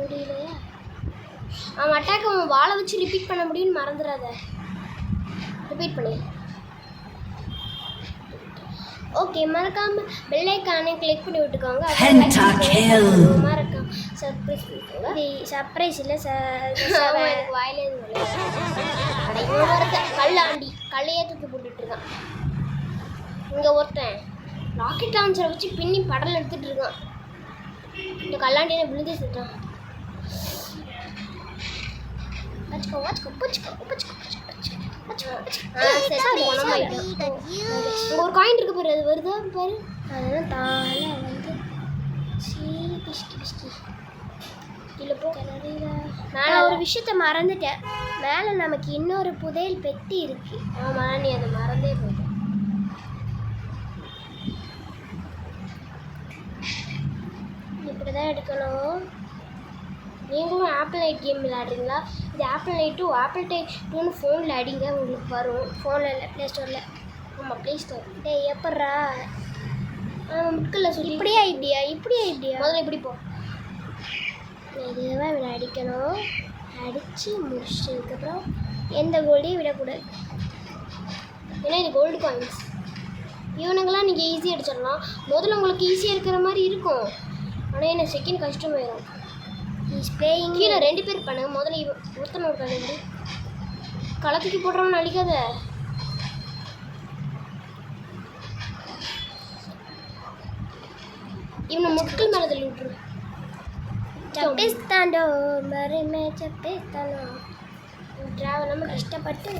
முடியலையா? அவன் அட்டாக் அவன் வாழை வச்சு ரிப்பீட் பண்ண முடியும்னு மறந்துடாத. ரிப்பீட் பண்ணு. ஓகே, மறக்காம பெல் ஐகானை கிளிக் பண்ணி விட்டுக்கோங்க. மறக்காம சர்ப்ரைஸ் பண்ணிக்கோங்க. சர்ப்ரைஸ் இல்லை வாயிலே கல்லாண்டி கல்லையே தூக்கி போட்டுட்டு இருக்கான். இங்கே ஒருத்தன் ராக்கெட் லான்ச்சரை வச்சு பின்னி படல் எடுத்துட்டு இருக்கான். இந்த கல்லாண்டியை விழுந்து சுட்டான். ஒரு காயின் இருக்கு பாரு, அது வருதா பாரு. அதெல்லாம் தானே வந்து இல்லை போ. நான் ஒரு விஷயத்த மறந்துட்டேன். மேலே நமக்கு இன்னொரு புதையல் பெட்டி இருக்கு. ஆமாம், நீ அதை மறந்தே போயிட்ட. இப்படி தான் எடுக்கணும். நீங்களும் ஆப்பிள் லைட் கேம் விளையாடுறீங்களா? இது ஆப்பிள் லைட் 2 ஆப்பிள் லைட் 2ன்னு ஃபோனில் அடிங்க, உங்களுக்கு வரும். ஃபோனில் இல்லை, ப்ளே ஸ்டோரில். ஆமாம், ப்ளே ஸ்டோர். டேய் எப்பட்றா? முட்களில் சொல்லி இப்படியா முதல்ல இப்படி போ. இதுதான் இவனை அடிக்கணும். அடித்து முடிச்சதுக்கப்புறம் எந்த கோல்டையும் விடக்கூடாது. ஏன்னா இது கோல்டு காயின்ஸ். இவனுங்களாம் நீங்கள் ஈஸியாக அடிச்சிடலாம். முதல்ல உங்களுக்கு ஈஸியாக இருக்கிற மாதிரி இருக்கும், ஆனால் என்ன செகண்ட் கஷ்டமாயிடும். கீழே 2 பேர் பண்ணுங்க. முதல்ல ஒருத்தனை இருக்காது களத்துக்கு போடுறவன்னு அடிக்காத. இவனை முட்கள் மேலே தள்ளி விட்டுரு. చప్పేస్తాను మరి మే చెప్పేస్తాను. ట్రావెల్ కష్టపட்டு